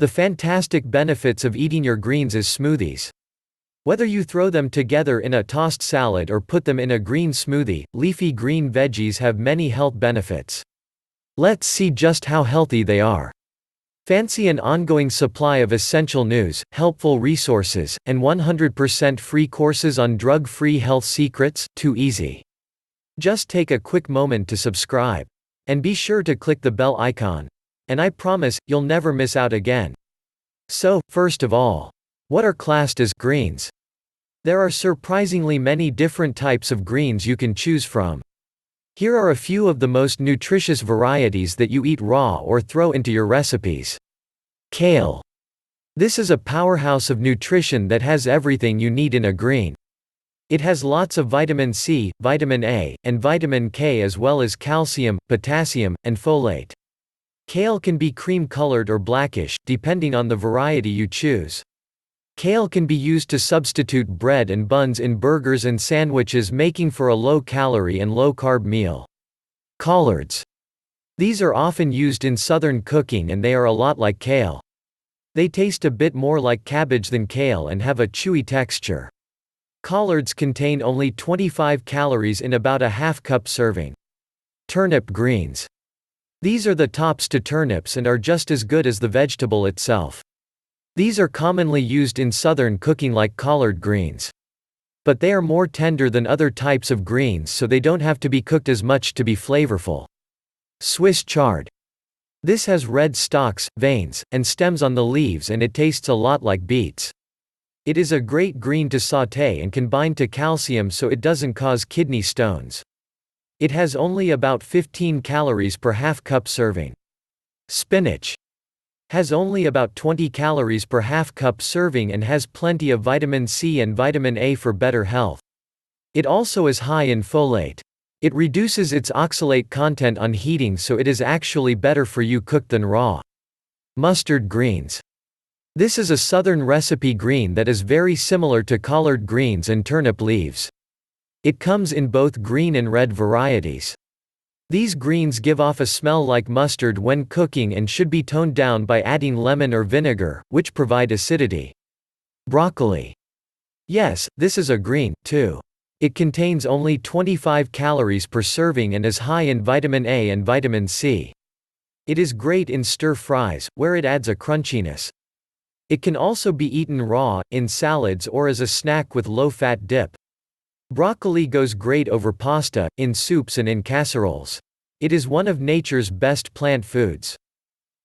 The fantastic benefits of eating your greens as smoothies. Whether you throw them together in a tossed salad or put them in a green smoothie, leafy green veggies have many health benefits. Let's see just how healthy they are. Fancy an ongoing supply of essential news, helpful resources, and 100% free courses on drug-free health secrets? Too easy. Just take a quick moment to subscribe. And be sure to click the bell icon. And I promise, you'll never miss out again. So, first of all, what are classed as greens? There are surprisingly many different types of greens you can choose from. Here are a few of the most nutritious varieties that you eat raw or throw into your recipes. Kale. This is a powerhouse of nutrition that has everything you need in a green. It has lots of vitamin C, vitamin A, and vitamin K as well as calcium, potassium, and folate. Kale can be cream-colored or blackish, depending on the variety you choose. Kale can be used to substitute bread and buns in burgers and sandwiches, making for a low-calorie and low-carb meal. Collards. These are often used in southern cooking and they are a lot like kale. They taste a bit more like cabbage than kale and have a chewy texture. Collards contain only 25 calories in about a half-cup serving. Turnip greens. These are the tops to turnips and are just as good as the vegetable itself. These are commonly used in southern cooking like collard greens. But they are more tender than other types of greens, so they don't have to be cooked as much to be flavorful. Swiss chard. This has red stalks, veins, and stems on the leaves and it tastes a lot like beets. It is a great green to sauté and can bind to calcium so it doesn't cause kidney stones. It has only about 15 calories per half-cup serving. Spinach. Has only about 20 calories per half-cup serving and has plenty of vitamin C and vitamin A for better health. It also is high in folate. It reduces its oxalate content on heating, so it is actually better for you cooked than raw. Mustard greens. This is a southern recipe green that is very similar to collard greens and turnip leaves. It comes in both green and red varieties. These greens give off a smell like mustard when cooking and should be toned down by adding lemon or vinegar, which provide acidity. Broccoli. Yes, this is a green, too. It contains only 25 calories per serving and is high in vitamin A and vitamin C. It is great in stir-fries, where it adds a crunchiness. It can also be eaten raw, in salads or as a snack with low-fat dip. Broccoli goes great over pasta, in soups and in casseroles. It is one of nature's best plant foods.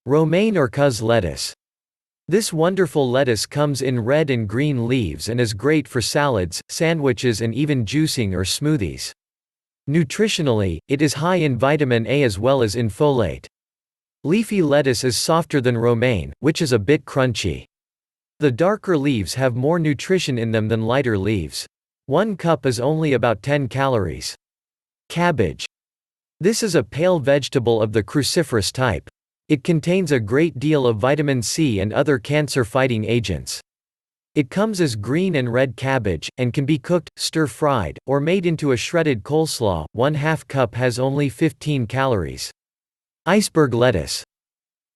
Romaine or cuz lettuce. This wonderful lettuce comes in red and green leaves and is great for salads, sandwiches and even juicing or smoothies. Nutritionally, it is high in vitamin A as well as in folate. Leafy lettuce is softer than romaine, which is a bit crunchy. The darker leaves have more nutrition in them than lighter leaves. 1 cup is only about 10 calories. Cabbage. This is a pale vegetable of the cruciferous type. It contains a great deal of vitamin C and other cancer-fighting agents. It comes as green and red cabbage, and can be cooked, stir-fried, or made into a shredded coleslaw. 1/2 cup has only 15 calories. Iceberg lettuce.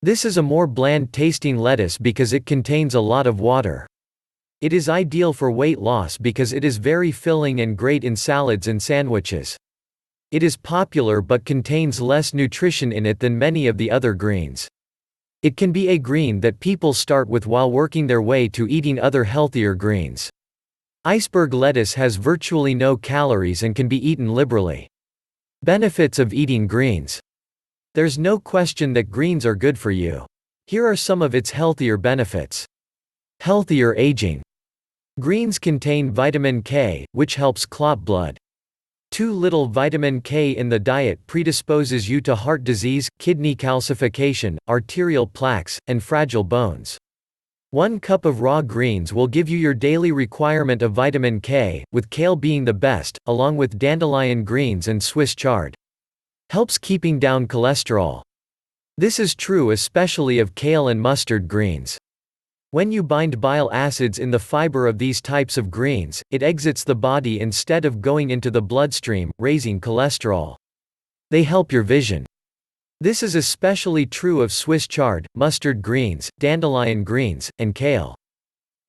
This is a more bland-tasting lettuce because it contains a lot of water. It is ideal for weight loss because it is very filling and great in salads and sandwiches. It is popular but contains less nutrition in it than many of the other greens. It can be a green that people start with while working their way to eating other healthier greens. Iceberg lettuce has virtually no calories and can be eaten liberally. Benefits of eating greens. There's no question that greens are good for you. Here are some of its healthier benefits. Healthier aging. Greens contain vitamin K, which helps clot blood. Too little vitamin K in the diet predisposes you to heart disease, kidney calcification, arterial plaques, and fragile bones. 1 cup of raw greens will give you your daily requirement of vitamin K, with kale being the best, along with dandelion greens and Swiss chard. Helps keeping down cholesterol. This is true especially of kale and mustard greens. When you bind bile acids in the fiber of these types of greens, it exits the body instead of going into the bloodstream, raising cholesterol. They help your vision. This is especially true of Swiss chard, mustard greens, dandelion greens, and kale.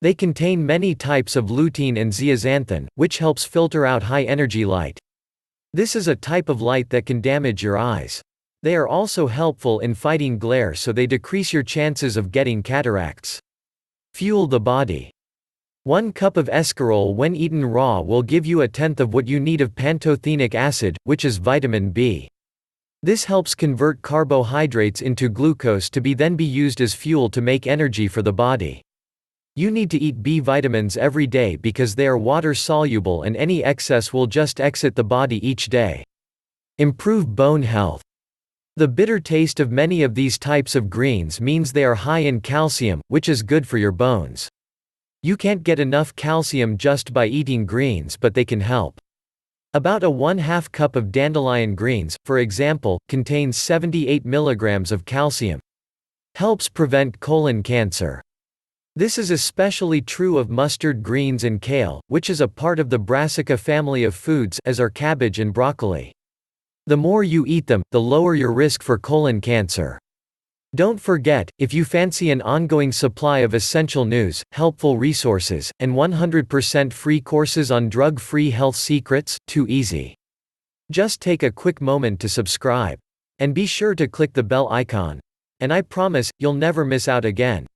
They contain many types of lutein and zeaxanthin, which helps filter out high-energy light. This is a type of light that can damage your eyes. They are also helpful in fighting glare, so they decrease your chances of getting cataracts. Fuel the body. 1 cup of escarole when eaten raw will give you 1/10 of what you need of pantothenic acid, which is vitamin B. This helps convert carbohydrates into glucose to then be used as fuel to make energy for the body. You need to eat B vitamins every day because they are water-soluble and any excess will just exit the body each day. Improve bone health. The bitter taste of many of these types of greens means they are high in calcium, which is good for your bones. You can't get enough calcium just by eating greens, but they can help. About 1/2 cup of dandelion greens, for example, contains 78 milligrams of calcium. Helps prevent colon cancer. This is especially true of mustard greens and kale, which is a part of the brassica family of foods, as are cabbage and broccoli. The more you eat them, the lower your risk for colon cancer. Don't forget, if you fancy an ongoing supply of essential news, helpful resources, and 100% free courses on drug-free health secrets, too easy. Just take a quick moment to subscribe. And be sure to click the bell icon. And I promise, you'll never miss out again.